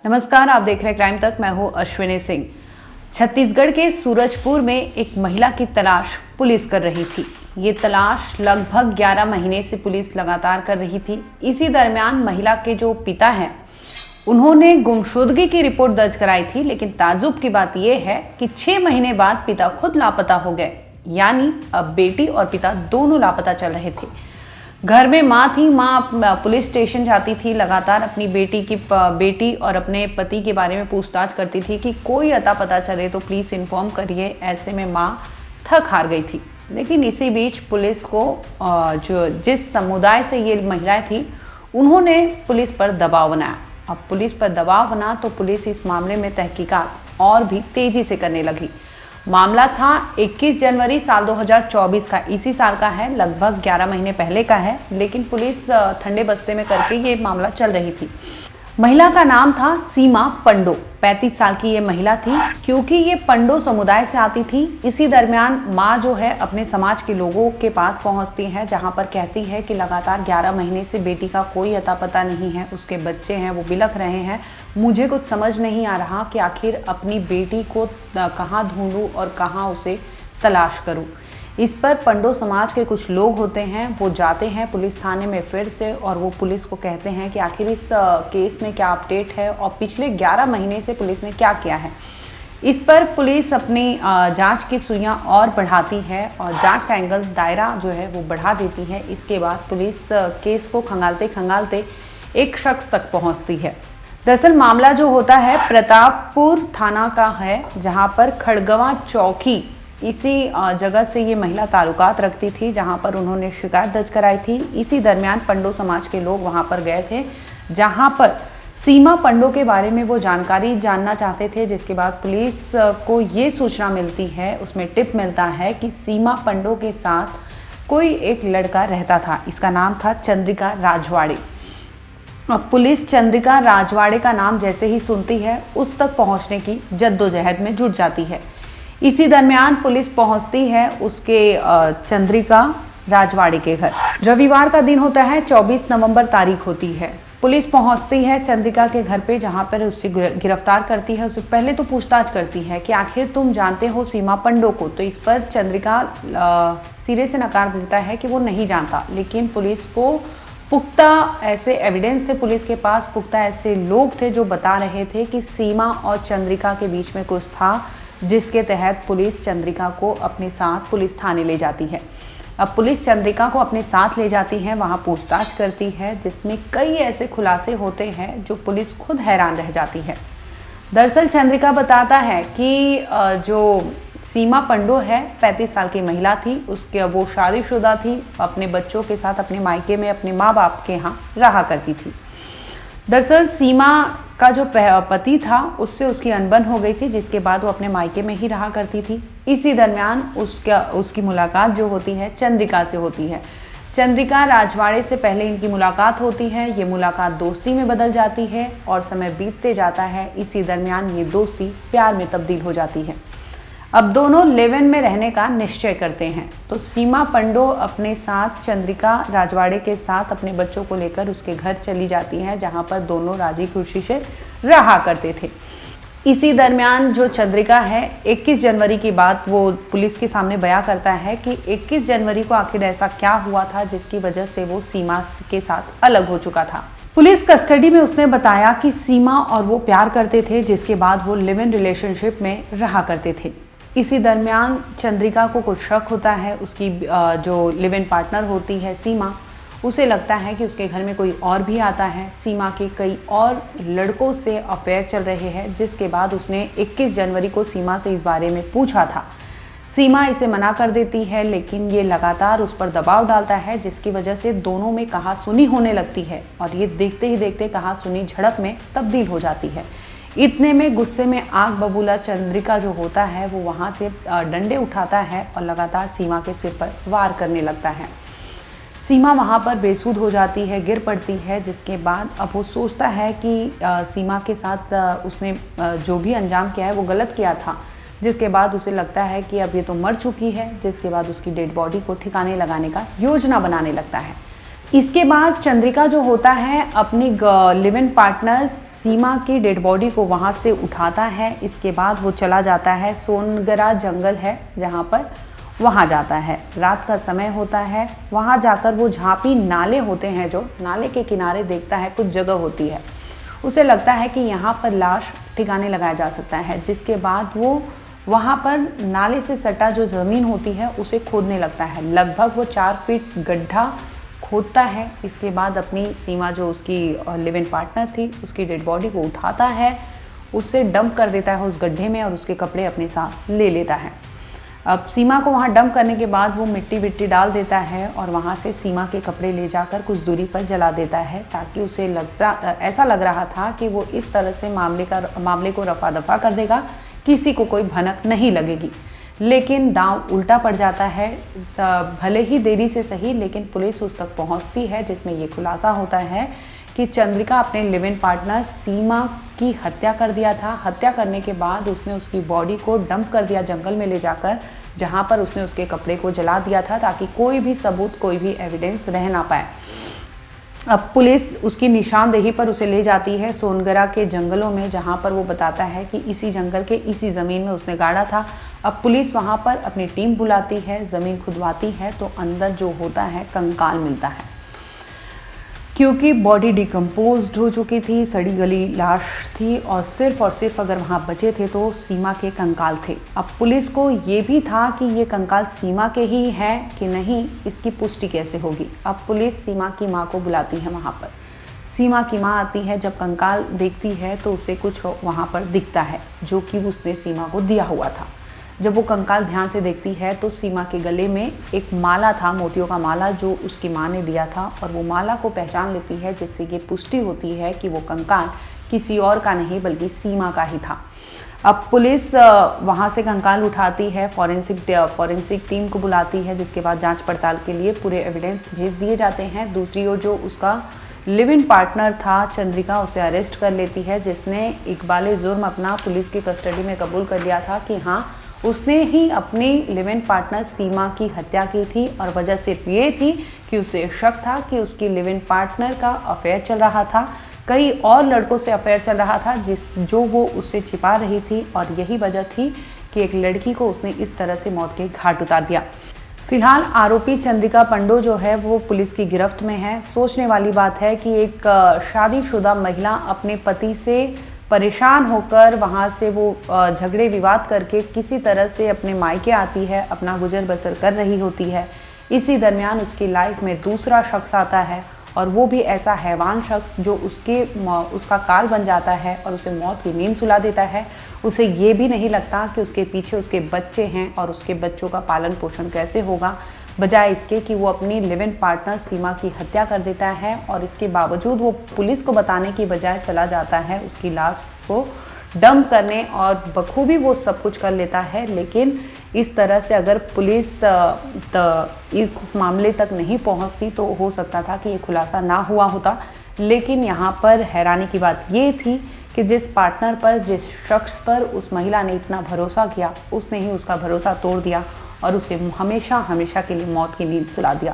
नमस्कार, आप देख रहे हैं क्राइम तक। मैं हूं अश्विनी सिंह। छत्तीसगढ़ के सूरजपुर में एक महिला की तलाश पुलिस कर रही थी। ये तलाश लगभग 11 महीने से पुलिस लगातार कर रही थी। इसी दरमियान महिला के जो पिता हैं उन्होंने गुमशुदगी की रिपोर्ट दर्ज कराई थी, लेकिन ताज्जुब की बात यह है कि 6 महीने बाद पिता खुद लापता हो गए। यानी अब बेटी और पिता दोनों लापता चल रहे थे। घर में माँ थी। माँ पुलिस स्टेशन जाती थी, लगातार अपनी बेटी और अपने पति के बारे में पूछताछ करती थी कि कोई अता पता चले तो प्लीज़ इन्फॉर्म करिए। ऐसे में माँ थक हार गई थी। लेकिन इसी बीच पुलिस को जिस समुदाय से ये महिलाएं थी उन्होंने पुलिस पर दबाव बनाया। अब पुलिस पर दबाव बना तो पुलिस इस मामले में तहकीकात और भी तेजी से करने लगी। मामला था 21 जनवरी साल 2024 का, इसी साल का है, लगभग 11 महीने पहले का है। लेकिन पुलिस ठंडे बस्ते में करके ये मामला चल रही थी। महिला का नाम था सीमा पंडो। 35 साल की ये महिला थी। क्योंकि ये पंडो समुदाय से आती थी, इसी दरमियान माँ जो है अपने समाज के लोगों के पास पहुंचती है, जहां पर कहती है कि लगातार 11 महीने से बेटी का कोई अता पता नहीं है। उसके बच्चे हैं वो बिलख रहे हैं। मुझे कुछ समझ नहीं आ रहा कि आखिर अपनी बेटी को कहाँ ढूंढूं और कहाँ उसे तलाश करूं। इस पर पंडो समाज के कुछ लोग होते हैं, वो जाते हैं पुलिस थाने में फिर से, और वो पुलिस को कहते हैं कि आखिर इस केस में क्या अपडेट है और पिछले 11 महीने से पुलिस ने क्या किया है। इस पर पुलिस अपनी जांच की सुइयां और बढ़ाती है और जांच का एंगल दायरा जो है वो बढ़ा देती है। इसके बाद पुलिस केस को खंगालते खंगालते एक शख्स तक पहुंचती है। दरअसल मामला जो होता है प्रतापपुर थाना का है, जहां पर खड़गवा चौकी, इसी जगह से ये महिला ताल्लुकात रखती थी, जहां पर उन्होंने शिकायत दर्ज कराई थी। इसी दरमियान पंडो समाज के लोग वहां पर गए थे, जहां पर सीमा पंडो के बारे में वो जानकारी जानना चाहते थे। जिसके बाद पुलिस को ये सूचना मिलती है, उसमें टिप मिलता है कि सीमा पंडो के साथ कोई एक लड़का रहता था। इसका नाम था चंद्रिका राजवाड़े। अब पुलिस चंद्रिका राजवाड़े का नाम जैसे ही सुनती है, उस तक पहुंचने की जद्दोजहद में जुट जाती है। इसी दरमियान पुलिस पहुंचती है उसके चंद्रिका राजवाड़े के घर। रविवार का दिन होता है, 24 नवंबर तारीख होती है। पुलिस पहुंचती है चंद्रिका के घर पे, जहां पर उसे गिरफ्तार करती है। उससे पहले तो पूछताछ करती है कि आखिर तुम जानते हो सीमा पंडो को। तो इस पर चंद्रिका सिरे से नकार देता है कि वो नहीं जानता। लेकिन पुलिस को पुख्ता ऐसे एविडेंस थे, पुलिस के पास पुख्ता ऐसे लोग थे जो बता रहे थे कि सीमा और चंद्रिका के बीच में कुछ था, जिसके तहत पुलिस चंद्रिका को अपने साथ पुलिस थाने ले जाती है। अब पुलिस चंद्रिका को अपने साथ ले जाती है, वहां पूछताछ करती है, जिसमें कई ऐसे खुलासे होते हैं जो पुलिस खुद हैरान रह जाती है। दरअसल चंद्रिका बताता है कि जो सीमा पंडो है 35 साल की महिला थी। उसके वो शादीशुदा थी, अपने बच्चों के साथ अपने मायके में अपने माँ बाप के यहाँ रहा करती थी। दरअसल सीमा का जो पति था उससे उसकी अनबन हो गई थी, जिसके बाद वो अपने मायके में ही रहा करती थी। इसी दरमियान उसकी मुलाकात जो होती है चंद्रिका से होती है। चंद्रिका राजवाड़े से पहले इनकी मुलाकात होती है। ये मुलाकात दोस्ती में बदल जाती है और समय बीतते जाता है। इसी दरमियान ये दोस्ती प्यार में तब्दील हो जाती है। अब दोनों लिव इन में रहने का निश्चय करते हैं। तो सीमा पंडो अपने साथ चंद्रिका राजवाड़े के साथ अपने बच्चों को लेकर उसके घर चली जाती है, जहां पर दोनों राजी खुशी से रहा करते थे। इसी दरमियान जो चंद्रिका है 21 जनवरी की बात वो पुलिस के सामने बयां करता है कि 21 जनवरी को आखिर ऐसा क्या हुआ था जिसकी वजह से वो सीमा के साथ अलग हो चुका था। पुलिस कस्टडी में उसने बताया कि सीमा और वो प्यार करते थे, जिसके बाद वो लिव इन रिलेशनशिप में रहा करते थे। इसी दरमियान चंद्रिका को कुछ शक होता है। उसकी जो लिव इन पार्टनर होती है सीमा, उसे लगता है कि उसके घर में कोई और भी आता है। सीमा के कई और लड़कों से अफेयर चल रहे हैं, जिसके बाद उसने 21 जनवरी को सीमा से इस बारे में पूछा था। सीमा इसे मना कर देती है, लेकिन ये लगातार उस पर दबाव डालता है, जिसकी वजह से दोनों में कहासुनी होने लगती है और ये देखते ही देखते कहासुनी झड़प में तब्दील हो जाती है। इतने में गुस्से में आग बबूला चंद्रिका जो होता है वो वहाँ से डंडे उठाता है और लगातार सीमा के सिर पर वार करने लगता है। सीमा वहाँ पर बेसुध हो जाती है, गिर पड़ती है, जिसके बाद अब वो सोचता है कि सीमा के साथ उसने जो भी अंजाम किया है वो गलत किया था। जिसके बाद उसे लगता है कि अब ये तो मर चुकी है, जिसके बाद उसकी डेड बॉडी को ठिकाने लगाने का योजना बनाने लगता है। इसके बाद चंद्रिका जो होता है अपनी लिव इन पार्टनर सीमा की डेड बॉडी को वहाँ से उठाता है। इसके बाद वो चला जाता है, सोनगरा जंगल है जहाँ पर, वहाँ जाता है। रात का समय होता है, वहाँ जाकर वो झांपी नाले होते हैं, जो नाले के किनारे देखता है कुछ जगह होती है। उसे लगता है कि यहाँ पर लाश ठिकाने लगाया जा सकता है, जिसके बाद वो वहाँ पर नाले से सटा जो ज़मीन होती है उसे खोदने लगता है। लगभग वो 4 फीट गड्ढा खोदता है। इसके बाद अपनी सीमा, जो उसकी लिव इन पार्टनर थी, उसकी डेड बॉडी को उठाता है, उससे डंप कर देता है उस गड्ढे में और उसके कपड़े अपने साथ ले लेता है। अब सीमा को वहाँ डंप करने के बाद वो मिट्टी विट्टी डाल देता है और वहाँ से सीमा के कपड़े ले जाकर कुछ दूरी पर जला देता है, ताकि उसे ऐसा लग रहा था कि वो इस तरह से मामले को रफा दफा कर देगा, किसी को कोई भनक नहीं लगेगी। लेकिन दांव उल्टा पड़ जाता है। भले ही देरी से सही, लेकिन पुलिस उस तक पहुंचती है, जिसमें ये खुलासा होता है कि चंद्रिका अपने लिव इन पार्टनर सीमा की हत्या कर दिया था। हत्या करने के बाद उसने उसकी बॉडी को डंप कर दिया जंगल में ले जाकर, जहां पर उसने उसके कपड़े को जला दिया था, ताकि कोई भी सबूत, कोई भी एविडेंस रह ना पाए। अब पुलिस उसकी निशानदेही पर उसे ले जाती है सोनगरा के जंगलों में, जहां पर वो बताता है कि इसी जंगल के इसी ज़मीन में उसने गाड़ा था। अब पुलिस वहां पर अपनी टीम बुलाती है, ज़मीन खुदवाती है, तो अंदर जो होता है कंकाल मिलता है। क्योंकि बॉडी डिकम्पोज्ड हो चुकी थी, सड़ी गली लाश थी और सिर्फ अगर वहाँ बचे थे तो सीमा के कंकाल थे। अब पुलिस को ये भी था कि ये कंकाल सीमा के ही हैं कि नहीं, इसकी पुष्टि कैसे होगी। अब पुलिस सीमा की माँ को बुलाती है वहाँ पर। सीमा की माँ आती है, जब कंकाल देखती है तो उसे कुछ वहाँ पर दिखता है जो कि उसने सीमा को दिया हुआ था। जब वो कंकाल ध्यान से देखती है तो सीमा के गले में एक माला था, मोतियों का माला, जो उसकी माँ ने दिया था, और वो माला को पहचान लेती है, जिससे ये पुष्टि होती है कि वो कंकाल किसी और का नहीं बल्कि सीमा का ही था। अब पुलिस वहाँ से कंकाल उठाती है, फॉरेंसिक टीम को बुलाती है, जिसके बाद जांच पड़ताल के लिए पूरे एविडेंस भेज दिए जाते हैं। दूसरी ओर जो उसका लिव इन पार्टनर था चंद्रिका, उसे अरेस्ट कर लेती है, जिसने इकबाल जुर्म अपना पुलिस की कस्टडी में कबूल कर लिया था कि हाँ, उसने ही अपनी लिव इन पार्टनर सीमा की हत्या की थी। और वजह सिर्फ ये थी कि उसे शक था कि उसकी लिव इन पार्टनर का अफेयर चल रहा था, कई और लड़कों से अफेयर चल रहा था जो वो उससे छिपा रही थी, और यही वजह थी कि एक लड़की को उसने इस तरह से मौत के घाट उतार दिया। फिलहाल आरोपी चंद्रिका पंडो जो है वो पुलिस की गिरफ्त में है। सोचने वाली बात है कि एक शादीशुदा महिला अपने पति से परेशान होकर वहाँ से वो झगड़े विवाद करके किसी तरह से अपने मायके आती है, अपना गुजर बसर कर रही होती है। इसी दरमियान उसकी लाइफ में दूसरा शख्स आता है, और वो भी ऐसा हैवान शख्स जो उसका काल बन जाता है और उसे मौत की नींद सुला देता है। उसे ये भी नहीं लगता कि उसके पीछे उसके बच्चे हैं और उसके बच्चों का पालन पोषण कैसे होगा, बजाय इसके कि वो अपनी लिव इन पार्टनर सीमा की हत्या कर देता है। और इसके बावजूद वो पुलिस को बताने की बजाय चला जाता है उसकी लाश को डंप करने, और बखूबी वो सब कुछ कर लेता है। लेकिन इस तरह से अगर पुलिस इस मामले तक नहीं पहुंचती तो हो सकता था कि ये खुलासा ना हुआ होता। लेकिन यहाँ पर हैरानी की बात ये थी कि जिस पार्टनर पर, जिस शख्स पर उस महिला ने इतना भरोसा किया, उसने ही उसका भरोसा तोड़ दिया और उसे हमेशा हमेशा के लिए मौत की नींद सुला दिया।